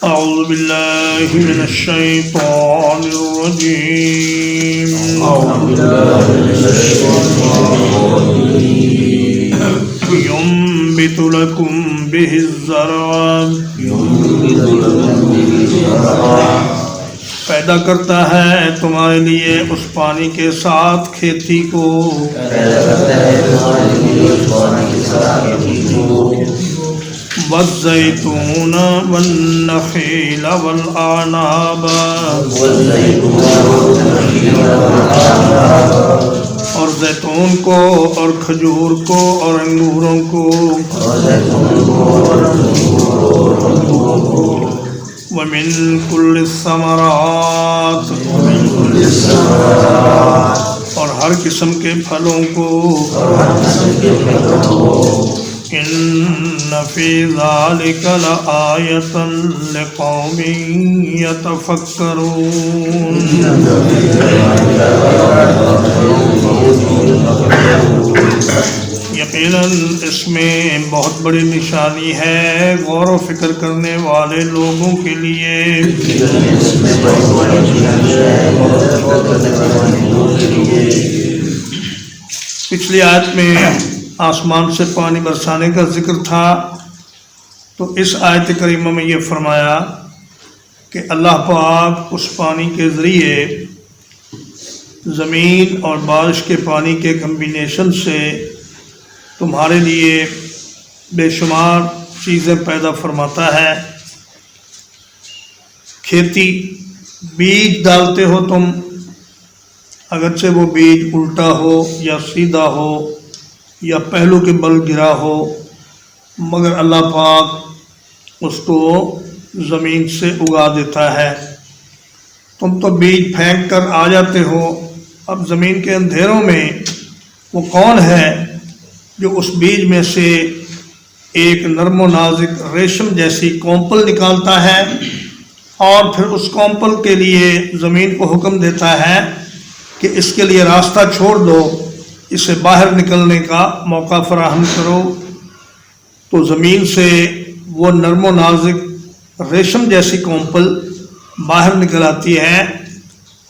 أعوذ بالله من الشيطان الرجيم ينبت لكم به الزرع پیدا کرتا ہے تمہارے لیے اس پانی کے ساتھ کھیتی کو والزیتون والنخیل والأعناب اور زیتون کو اور کھجور کو اور انگوروں کو ومن كل الثمرات اور ہر قسم کے پھلوں کو ان فی ذلک لآیۃ لقوم یتفکرون یقیناً اس میں بہت بڑی نشانی ہے غور و فکر کرنے والے لوگوں کے لیے پچھلی آیت میں آسمان سے پانی برسانے کا ذکر تھا، تو اس آیت کریمہ میں یہ فرمایا کہ اللہ پاک اس پانی کے ذریعے زمین اور بارش کے پانی کے کمبینیشن سے تمہارے لیے بے شمار چیزیں پیدا فرماتا ہے۔ کھیتی بیج ڈالتے ہو تم، اگرچہ وہ بیج الٹا ہو یا سیدھا ہو یا پہلو کے بل گرا ہو، مگر اللہ پاک اس کو زمین سے اگا دیتا ہے۔ تم تو بیج پھینک کر آ جاتے ہو، اب زمین کے اندھیروں میں وہ کون ہے جو اس بیج میں سے ایک نرم و نازک ریشم جیسی کونپل نکالتا ہے اور پھر اس کونپل کے لیے زمین کو حکم دیتا ہے کہ اس کے لیے راستہ چھوڑ دو، اسے باہر نکلنے کا موقع فراہم کرو۔ تو زمین سے وہ نرم و نازک ریشم جیسی کونپل باہر نکل آتی ہے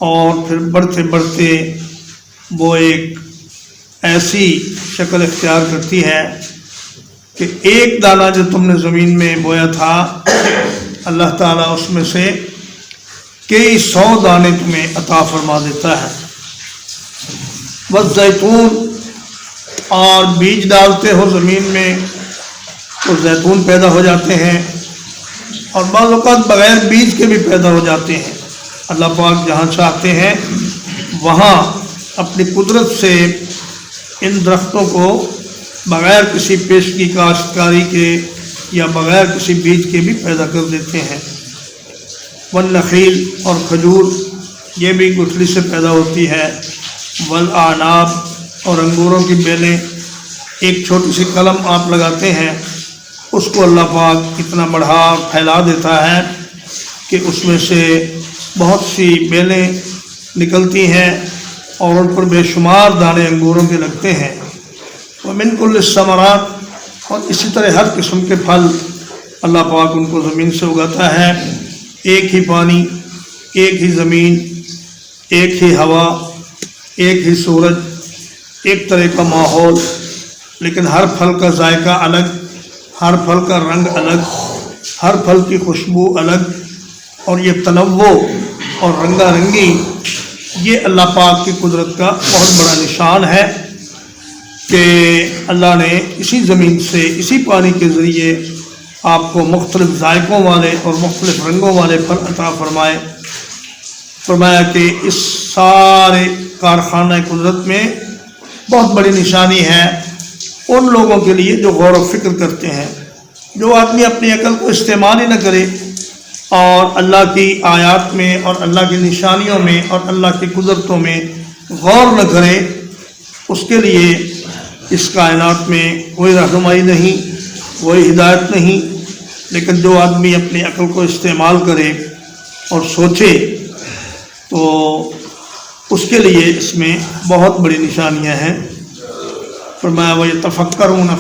اور پھر بڑھتے بڑھتے وہ ایک ایسی شکل اختیار کرتی ہے کہ ایک دانہ جو تم نے زمین میں بویا تھا، اللہ تعالیٰ اس میں سے کئی 100 دانے تمہیں عطا فرما دیتا ہے۔ بس زیتون اور بیج ڈالتے ہو زمین میں تو زیتون پیدا ہو جاتے ہیں، اور بعض اوقات بغیر بیج کے بھی پیدا ہو جاتے ہیں۔ اللہ پاک جہاں چاہتے ہیں وہاں اپنی قدرت سے ان درختوں کو بغیر کسی پیشگی کاشتکاری کے یا بغیر کسی بیج کے بھی پیدا کر دیتے ہیں۔ والنخیل اور کھجور یہ بھی گٹھلی سے پیدا ہوتی ہے، والاعناب اور انگوروں کی بیلیں، ایک چھوٹی سی قلم آپ لگاتے ہیں، اس کو اللہ پاک اتنا بڑھا پھیلا دیتا ہے کہ اس میں سے بہت سی بیلیں نکلتی ہیں اور ان پر بے شمار دانے انگوروں کے لگتے ہیں۔ ومن کل الثمرات اور اسی طرح ہر قسم کے پھل اللہ پاک ان کو زمین سے اگاتا ہے۔ ایک ہی پانی، ایک ہی زمین، ایک ہی ہوا، ایک ہی سورج، ایک طرح کا ماحول، لیکن ہر پھل کا ذائقہ الگ، ہر پھل کا رنگ الگ، ہر پھل کی خوشبو الگ، اور یہ تنوع اور رنگا رنگی یہ اللہ پاک کی قدرت کا بہت بڑا نشان ہے کہ اللہ نے اسی زمین سے اسی پانی کے ذریعے آپ کو مختلف ذائقوں والے اور مختلف رنگوں والے پھل عطا فرمایا کہ اس سارے کارخانہ قدرت میں بہت بڑی نشانی ہے ان لوگوں کے لیے جو غور و فکر کرتے ہیں۔ جو آدمی اپنی عقل کو استعمال ہی نہ کرے اور اللہ کی آیات میں اور اللہ کی نشانیوں میں اور اللہ کی قدرتوں میں غور نہ کرے، اس کے لیے اس کائنات میں کوئی رہنمائی نہیں، کوئی ہدایت نہیں۔ لیکن جو آدمی اپنی عقل کو استعمال کرے اور سوچے تو اس کے لیے اس میں بہت بڑی نشانیاں ہیں۔ فرمایا وَيَتَفَكَّرُونَ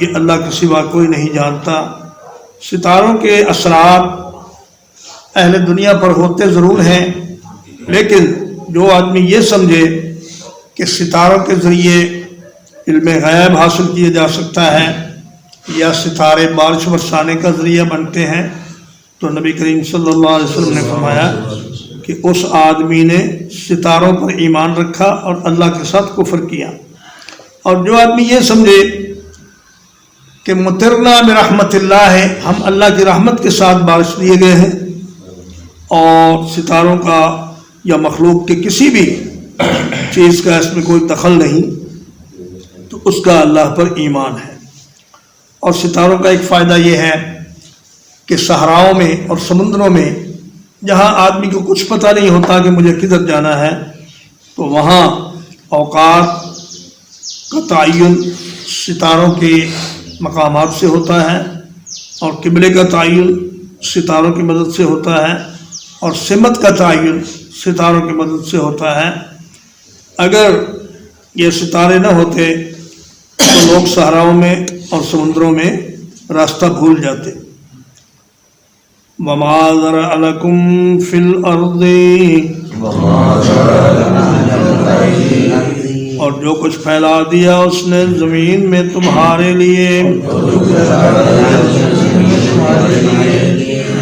یہ اللہ کے سوا کوئی نہیں جانتا۔ ستاروں کے اثرات اہل دنیا پر ہوتے ضرور ہیں، لیکن جو آدمی یہ سمجھے کہ ستاروں کے ذریعے علم غیب حاصل کیا جا سکتا ہے یا ستارے بارش برسانے کا ذریعہ بنتے ہیں، تو نبی کریم صلی اللہ علیہ وسلم نے فرمایا کہ اس آدمی نے ستاروں پر ایمان رکھا اور اللہ کے ساتھ کفر کیا۔ اور جو آدمی یہ سمجھے کہ مطرنا برحمت اللہ ہے، ہم اللہ کی رحمت کے ساتھ بارش دیے گئے ہیں، اور ستاروں کا یا مخلوق کے کسی بھی چیز کا اس میں کوئی دخل نہیں، تو اس کا اللہ پر ایمان ہے۔ اور ستاروں کا ایک فائدہ یہ ہے کہ صحراؤں میں اور سمندروں میں جہاں آدمی کو کچھ پتہ نہیں ہوتا کہ مجھے کدھر جانا ہے، تو وہاں اوقات کا تعین ستاروں کے مقامات سے ہوتا ہے، اور قبلے کا تعین ستاروں کی مدد سے ہوتا ہے، اور سمت کا تعین ستاروں کی مدد سے ہوتا ہے۔ اگر یہ ستارے نہ ہوتے تو لوگ صحراؤں میں اور سمندروں میں راستہ بھول جاتے۔ وَمَا ذَرَأَ لَكُمْ فِي الْأَرْضِ، اور جو کچھ پھیلا دیا اس نے زمین میں تمہارے لیے،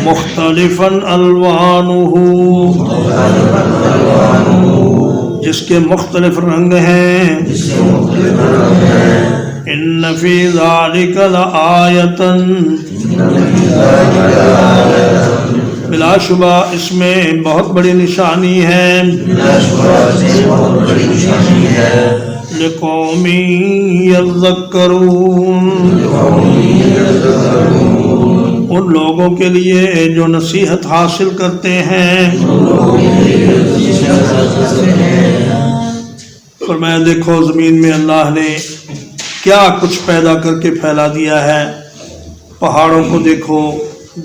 مختلفاً الوانہ، جس کے مختلف رنگ ہیں، ان فی ذالک لآیۃ، بلا شبہ اس میں بہت بڑی نشانی ہے، لقوم یذکرون، ان لوگوں کے لیے جو نصیحت حاصل کرتے ہیں۔ فرمایا دیکھو زمین میں اللہ نے کیا کچھ پیدا کر کے پھیلا دیا ہے، پہاڑوں کو دیکھو،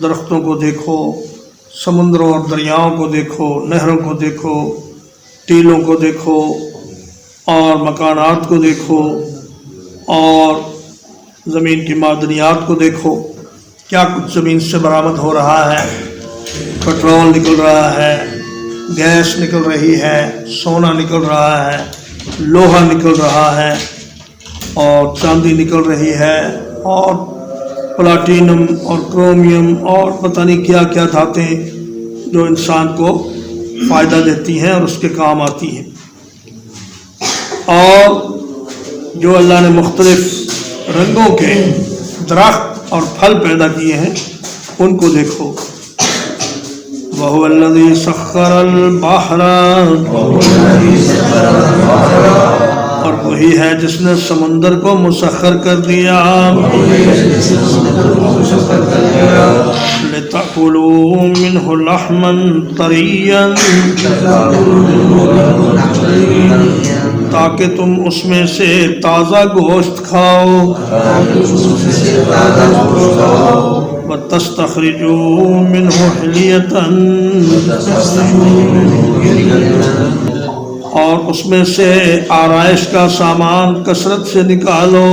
درختوں کو دیکھو، سمندروں اور دریاؤں کو دیکھو، نہروں کو دیکھو، ٹیلوں کو دیکھو، اور مکانات کو دیکھو، اور زمین کی معدنیات کو دیکھو، کیا کچھ زمین سے برآمد ہو رہا ہے، پٹرول نکل رہا ہے، گیس نکل رہی ہے، سونا نکل رہا ہے، لوہا نکل رہا ہے، اور چاندی نکل رہی ہے، اور پلاٹینم اور کرومیم اور پتہ نہیں کیا کیا دھاتیں جو انسان کو فائدہ دیتی ہیں اور اس کے کام آتی ہیں۔ اور جو اللہ نے مختلف رنگوں کے درخت اور پھل پیدا کیے ہیں ان کو دیکھو۔ وَهُوَ الَّذِي سَخَّرَ الْبَحْرَ، اور وہی ہے جس نے سمندر کو مسخر کر دیا، لِتَأْكُلُوا مِنْهُ لَحْمًا طَرِيًّا، تاکہ تم اس میں سے تازہ گوشت کھاؤ، وَتَسْتَخْرِجُوا مِنْهُ حِلْيَةً، اور اس میں سے آرائش کا سامان کثرت سے نکالو،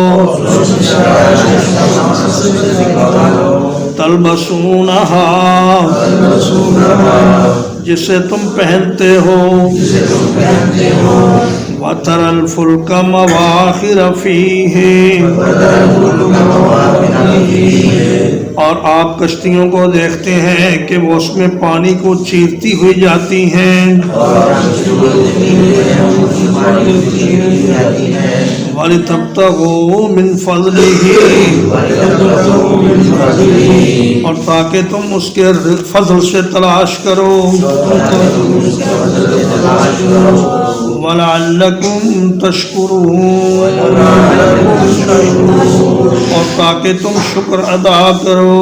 تلبسونہا، جسے تم پہنتے ہو، وَتَرَى الْفُلْكَ مَوَاخِرَ فِيهِ، اور آپ کشتیوں کو دیکھتے ہیں کہ وہ اس میں پانی کو چیرتی ہوئی جاتی ہیں، وَلِتَبْتَغُوا مِنْ فَضْلِهِ، اور تاکہ تم اس کے فضل سے تلاش کرو، وَلَعَلَّكُمْ تَشْكُرُونَ، اور تاکہ تم شکر ادا کرو۔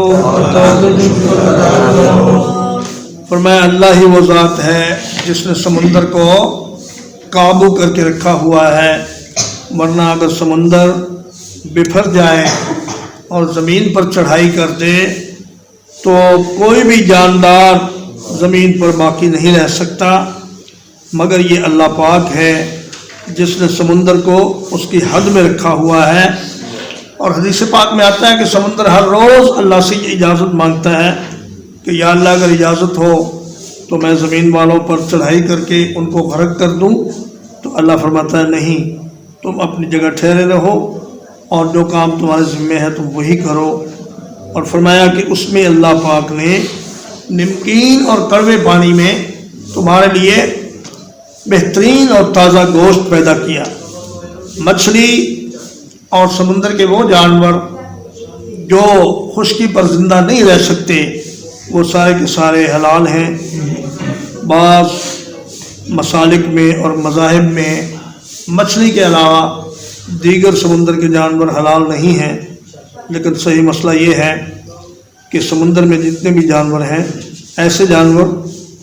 فرمایا اللہ ہی وہ ذات ہے جس نے سمندر کو قابو کر کے رکھا ہوا ہے، ورنہ اگر سمندر بفر جائے اور زمین پر چڑھائی کر دے تو کوئی بھی جاندار زمین پر باقی نہیں رہ سکتا، مگر یہ اللہ پاک ہے جس نے سمندر کو اس کی حد میں رکھا ہوا ہے اور حدیث پاک میں آتا ہے کہ سمندر ہر روز اللہ سے یہ اجازت مانگتا ہے کہ یا اللہ اگر اجازت ہو تو میں زمین والوں پر چڑھائی کر کے ان کو غرق کر دوں، تو اللہ فرماتا ہے نہیں، تم اپنی جگہ ٹھہرے رہو اور جو کام تمہارے ذمے ہے تم وہی کرو۔ اور فرمایا کہ اس میں اللہ پاک نے نمکین اور کڑوے پانی میں تمہارے لیے بہترین اور تازہ گوشت پیدا کیا۔ مچھلی اور سمندر کے وہ جانور جو خشکی پر زندہ نہیں رہ سکتے وہ سارے کے سارے حلال ہیں۔ بعض مسالک میں اور مذاہب میں مچھلی کے علاوہ دیگر سمندر کے جانور حلال نہیں ہیں، لیکن صحیح مسئلہ یہ ہے کہ سمندر میں جتنے بھی جانور ہیں، ایسے جانور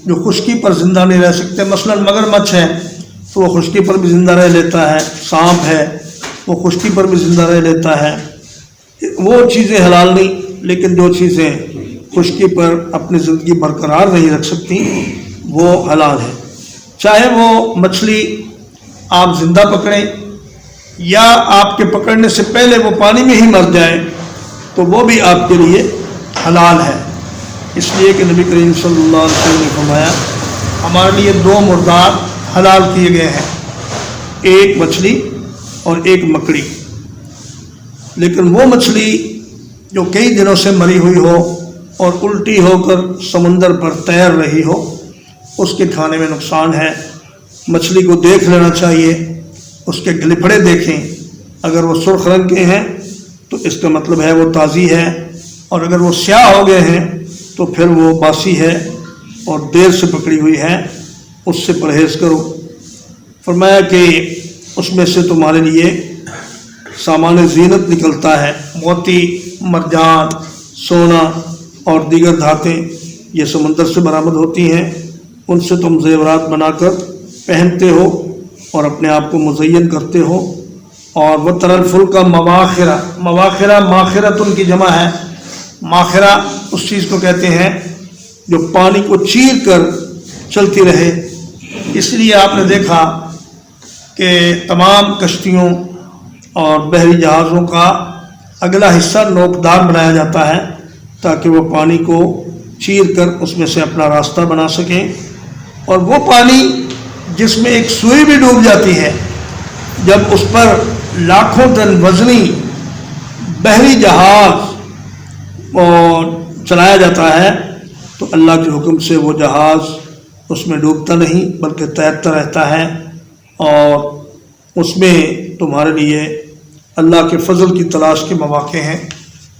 جو خشکی پر زندہ نہیں رہ سکتے، مثلا مگرمچھ ہے تو وہ خشکی پر بھی زندہ رہ لیتا ہے، سانپ ہے وہ خشکی پر بھی زندہ رہ لیتا ہے، وہ چیزیں حلال نہیں، لیکن جو چیزیں خشکی پر اپنی زندگی برقرار نہیں رکھ سکتی وہ حلال ہے۔ چاہے وہ مچھلی آپ زندہ پکڑیں یا آپ کے پکڑنے سے پہلے وہ پانی میں ہی مر جائے تو وہ بھی آپ کے لیے حلال ہے۔ اس لیے کہ نبی کریم صلی اللہ علیہ وسلم نے فرمایا ہمارے لیے دو مردار حلال کیے گئے ہیں، ایک مچھلی اور ایک مکڑی، لیکن وہ مچھلی جو کئی دنوں سے مری ہوئی ہو اور الٹی ہو کر سمندر پر تیر رہی ہو اس کے کھانے میں نقصان ہے۔ مچھلی کو دیکھ لینا چاہیے، اس کے گلپھڑے دیکھیں، اگر وہ سرخ رنگ کے ہیں تو اس کا مطلب ہے وہ تازی ہے، اور اگر وہ سیاہ ہو گئے ہیں تو پھر وہ باسی ہے اور دیر سے پکڑی ہوئی ہے، اس سے پرہیز کرو۔ فرمایا کہ اس میں سے تمہارے لیے سامان زینت نکلتا ہے، موتی، مرجان، سونا اور دیگر دھاتیں یہ سمندر سے برآمد ہوتی ہیں، ان سے تم زیورات بنا کر پہنتے ہو اور اپنے آپ کو مزین کرتے ہو۔ اور وہ ترل فل کا مواخرہ، مواخرہ ماخرت ان کی جمع ہے، ماخرہ اس چیز کو کہتے ہیں جو پانی کو چیر کر چلتی رہے۔ اس لیے آپ نے دیکھا کہ تمام کشتیوں اور بحری جہازوں کا اگلا حصہ نوکدار بنایا جاتا ہے تاکہ وہ پانی کو چیر کر اس میں سے اپنا راستہ بنا سکیں، اور وہ پانی جس میں ایک سوئی بھی ڈوب جاتی ہے، جب اس پر لاکھوں ٹن وزنی بحری جہاز اور چلایا جاتا ہے تو اللہ کے حکم سے وہ جہاز اس میں ڈوبتا نہیں بلکہ تیرتا رہتا ہے، اور اس میں تمہارے لیے اللہ کے فضل کی تلاش کے مواقع ہیں۔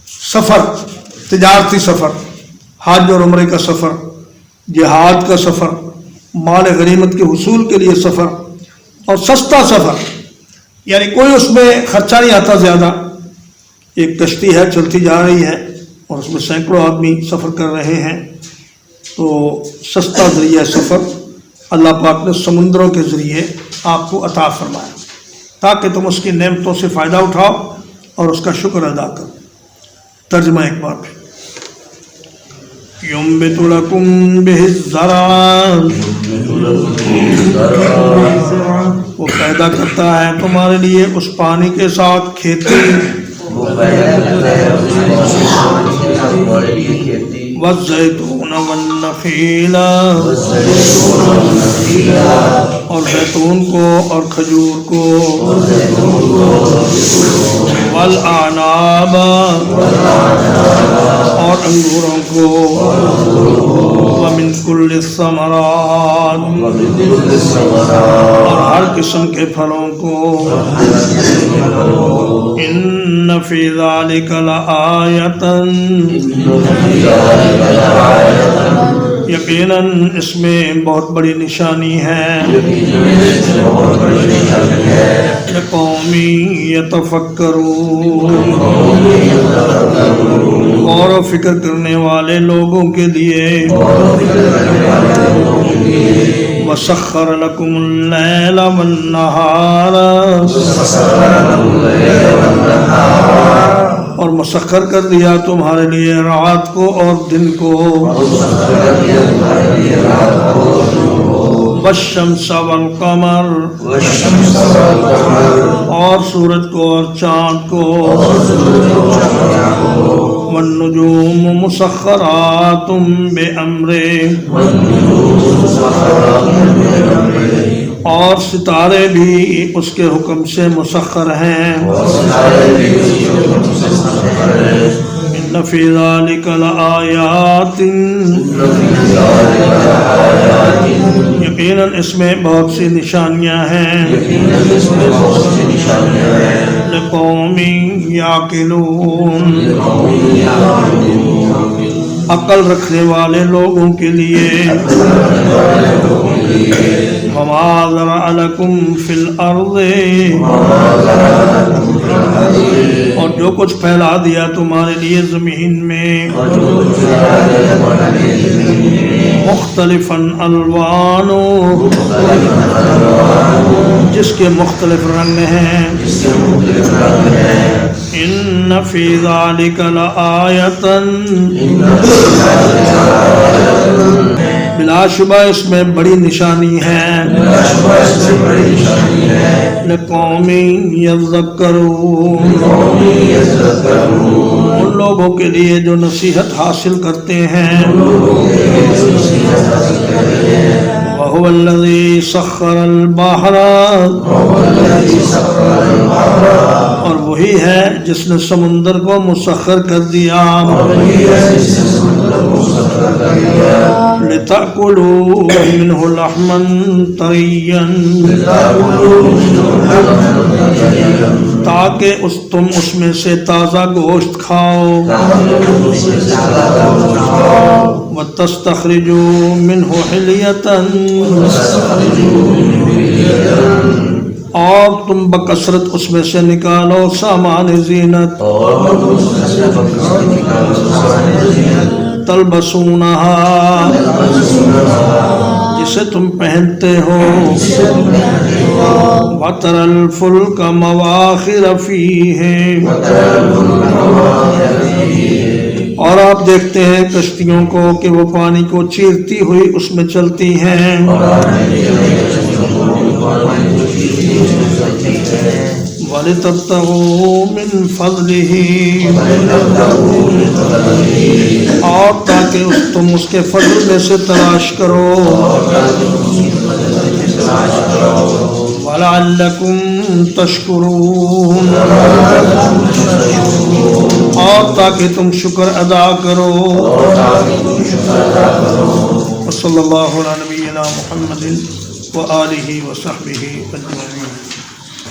سفر، تجارتی سفر، حج اور عمرے کا سفر، جہاد کا سفر، مال غنیمت کے حصول کے لیے سفر، اور سستا سفر، یعنی کوئی اس میں خرچہ نہیں آتا زیادہ۔ ایک کشتی ہے چلتی جا رہی ہے اور اس میں سینکڑوں آدمی سفر کر رہے ہیں، تو سستا ذریعہ سفر اللہ پاک نے سمندروں کے ذریعے آپ کو عطا فرمایا تاکہ تم اس کی نعمتوں سے فائدہ اٹھاؤ اور اس کا شکر ادا کرو۔ ترجمہ ایک بار پھر، ينبت لكم به الزرع، وہ پیدا کرتا ہے تمہارے لیے اس پانی کے ساتھ کھیتی، والزیتون والنخیل، اور زیتون کو اور کھجور کو، والاعناب، اور انگوروں کو، ومن کل الثمرات، اور ہر قسم کے پھلوں کو، ان فی ذلک لآیۃ، یقیناً اس میں بہت بڑی نشانی ہے، لقوم یتفکرون، غور و فکر کرنے والے لوگوں کے لیے، وسخر لکم اللیل والنہار، اور مسخر کر دیا تمہارے لیے رات کو اور دن کو، والشمس والقمر اور سورج کو اور چاند کو والنجوم مسخرات بأمره اور ستارے بھی اس کے حکم سے مسخر ہیں ان فی ذلک لآیات یقیناً اس میں بہت سی نشانیاں ہیں لقوم یعقلون عقل رکھنے والے لوگوں کے لیے وما ذرأ لکم فی الارض اور جو کچھ پھیلا دیا تمہارے لیے زمین میں مختلفاً الوان جس کے مختلف رنگ ہیں ان فی ذلک لآیۃ بلا شبہ اس میں بڑی نشانی ہے لقوم یذکرون ان لوگوں کے لیے جو نصیحت حاصل کرتے ہیں وَهُوَ الَّذِي سَخَّرَ الْبَحْرَ اور وہی ہے جس نے سمندر کو مسخر کر دیا لِتَأْكُلُوا مِنْهُ لَحْمًا طَرِيًّا تاکہ تم اس میں سے تازہ گوشت کھاؤ وَتَسْتَخْرِجُوا مِنْهُ حِلْيَةً اور تم بکثرت اس میں سے نکالو سامان زینت تلبسونہا جسے تم پہنتے ہو وَتَرَى الْفُلْكَ مَوَاخِرَ فِيهِ اور آپ دیکھتے ہیں کشتیوں کو کہ وہ پانی کو چیرتی ہوئی اس میں چلتی ہیں وَلِتَبْتَغُوا مِنْ فَضْلِهِ اور تاکہ تم اس کے فضل میں سے تلاش کرو وَلَعَلَّكُمْ تَشْكُرُونَ اور تاکہ تم شکر ادا کرو وصلی اللہ علی نبینا محمد وآلہ وصحبہ اجمعین